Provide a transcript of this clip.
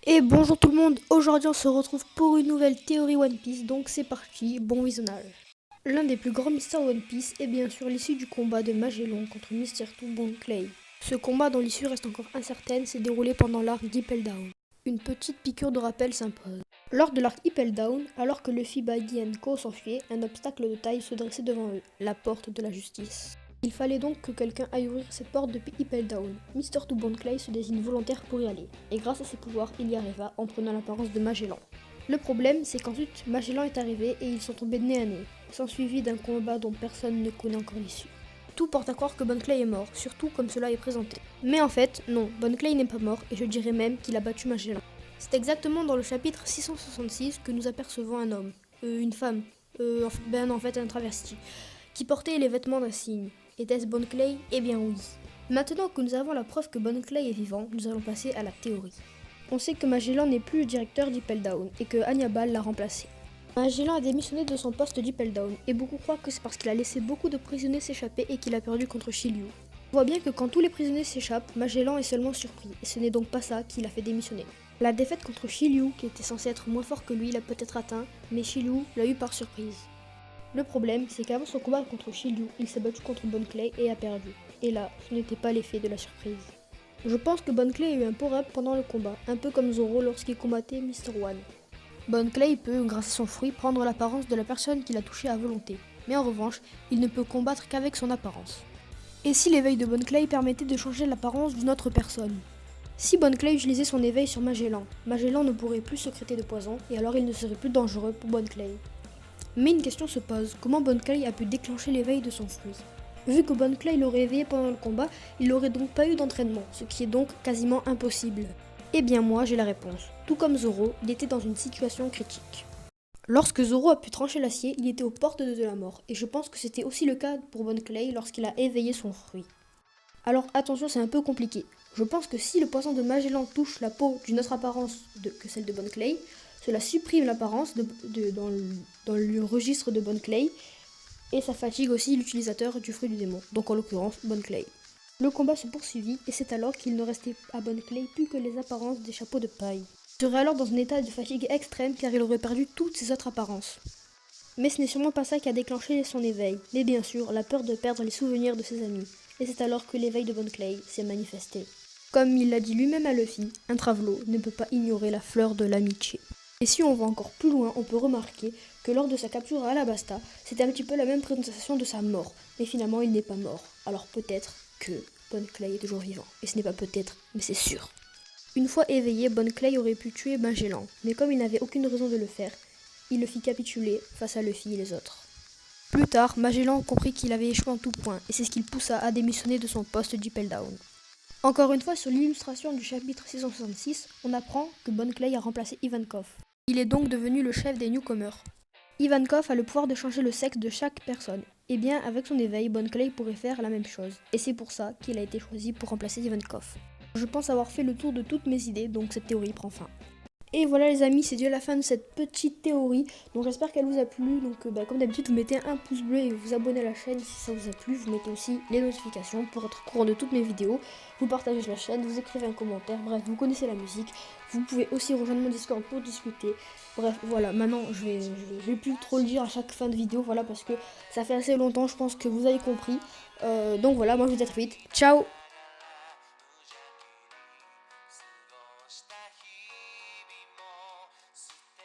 Et bonjour tout le monde, aujourd'hui on se retrouve pour une nouvelle théorie One Piece, donc c'est parti, bon visionnage. L'un des plus grands mystères de One Piece est bien sûr l'issue du combat de Magellan contre Mr. Two Bone Clay. Ce combat dont l'issue reste encore incertaine s'est déroulé pendant l'arc d'Ippel Down. Une petite piqûre de rappel s'impose. Lors de l'arc Ippel Down, alors que Luffy, Buggy et Co s'enfuyaient, un obstacle de taille se dressait devant eux, la porte de la justice. Il fallait donc que quelqu'un aille ouvrir cette porte depuis Ippel Down. Mr. Two Bone Clay se désigne volontaire pour y aller, et grâce à ses pouvoirs, il y arriva en prenant l'apparence de Magellan. Le problème, c'est qu'ensuite Magellan est arrivé et ils sont tombés de nez à nez, s'ensuivit d'un combat dont personne ne connaît encore l'issue. Tout porte à croire que Bone Clay est mort, surtout comme cela est présenté. Mais en fait, non, Bone Clay n'est pas mort et je dirais même qu'il a battu Magellan. C'est exactement dans le chapitre 666 que nous apercevons un homme, une femme, en fait un travesti, qui portait les vêtements d'un cygne. Était-ce Bone Clay? Eh bien oui. Maintenant que nous avons la preuve que Bone Clay est vivant, nous allons passer à la théorie. On sait que Magellan n'est plus le directeur d'Ippel Down et que Hannibal l'a remplacé. Magellan a démissionné de son poste d'Ippel Down et beaucoup croient que c'est parce qu'il a laissé beaucoup de prisonniers s'échapper et qu'il a perdu contre Shiryu. On voit bien que quand tous les prisonniers s'échappent, Magellan est seulement surpris et ce n'est donc pas ça qui l'a fait démissionner. La défaite contre Shiryu, qui était censé être moins fort que lui, l'a peut-être atteint, mais Shiryu l'a eu par surprise. Le problème, c'est qu'avant son combat contre Shiryu, il s'est battu contre Bone Clay et a perdu. Et là, ce n'était pas l'effet de la surprise. Je pense que Bone Clay a eu un power-up pendant le combat, un peu comme Zoro lorsqu'il combattait Mr. One. Bone Clay peut, grâce à son fruit, prendre l'apparence de la personne qu'il a touchée à volonté. Mais en revanche, il ne peut combattre qu'avec son apparence. Et si l'éveil de Bone Clay permettait de changer l'apparence d'une autre personne? Si Bone Clay utilisait son éveil sur Magellan, Magellan ne pourrait plus secréter de poison et alors il ne serait plus dangereux pour Bone Clay. Mais une question se pose, comment Bone Clay a pu déclencher l'éveil de son fruit? Vu que Bone Clay l'aurait éveillé pendant le combat, il n'aurait donc pas eu d'entraînement, ce qui est donc quasiment impossible. Eh bien moi j'ai la réponse. Tout comme Zoro, il était dans une situation critique. Lorsque Zoro a pu trancher l'acier, il était aux portes de la mort, et je pense que c'était aussi le cas pour Bone Clay lorsqu'il a éveillé son fruit. Alors attention, c'est un peu compliqué. Je pense que si le poison de Magellan touche la peau d'une autre apparence que celle de Bone Clay, cela supprime l'apparence dans le registre de Bone Clay et ça fatigue aussi l'utilisateur du fruit du démon, donc en l'occurrence Bone Clay. Le combat se poursuivit et c'est alors qu'il ne restait à Bone Clay plus que les apparences des chapeaux de paille. Il serait alors dans un état de fatigue extrême car il aurait perdu toutes ses autres apparences. Mais ce n'est sûrement pas ça qui a déclenché son éveil, mais bien sûr la peur de perdre les souvenirs de ses amis. Et c'est alors que l'éveil de Bone Clay s'est manifesté. Comme il l'a dit lui-même à Luffy, un Travelot ne peut pas ignorer la fleur de l'amitié. Et si on va encore plus loin, on peut remarquer que lors de sa capture à Alabasta, c'était un petit peu la même présentation de sa mort. Mais finalement, il n'est pas mort. Alors peut-être que Bone Clay est toujours vivant. Et ce n'est pas peut-être, mais c'est sûr. Une fois éveillé, Bone Clay aurait pu tuer Magellan. Mais comme il n'avait aucune raison de le faire, il le fit capituler face à Luffy et les autres. Plus tard, Magellan comprit qu'il avait échoué en tout point, et c'est ce qui le poussa à démissionner de son poste d'Ippel Down. Encore une fois, sur l'illustration du chapitre 666, on apprend que Bone Clay a remplacé Ivankov. Il est donc devenu le chef des newcomers. Ivankov a le pouvoir de changer le sexe de chaque personne. Et bien, avec son éveil, Bone Clay pourrait faire la même chose, et c'est pour ça qu'il a été choisi pour remplacer Ivankov. Je pense avoir fait le tour de toutes mes idées, donc cette théorie prend fin. Et voilà les amis, c'est déjà la fin de cette petite théorie, donc j'espère qu'elle vous a plu. Donc comme d'habitude, vous mettez un pouce bleu et vous abonnez à la chaîne si ça vous a plu. Vous mettez aussi les notifications pour être au courant de toutes mes vidéos. Vous partagez la chaîne, vous écrivez un commentaire, bref, vous connaissez la musique. Vous pouvez aussi rejoindre mon Discord pour discuter. Bref, voilà, maintenant je vais plus trop le dire à chaque fin de vidéo, voilà, parce que ça fait assez longtemps, je pense que vous avez compris. Donc voilà, moi je vous dis à très vite, ciao!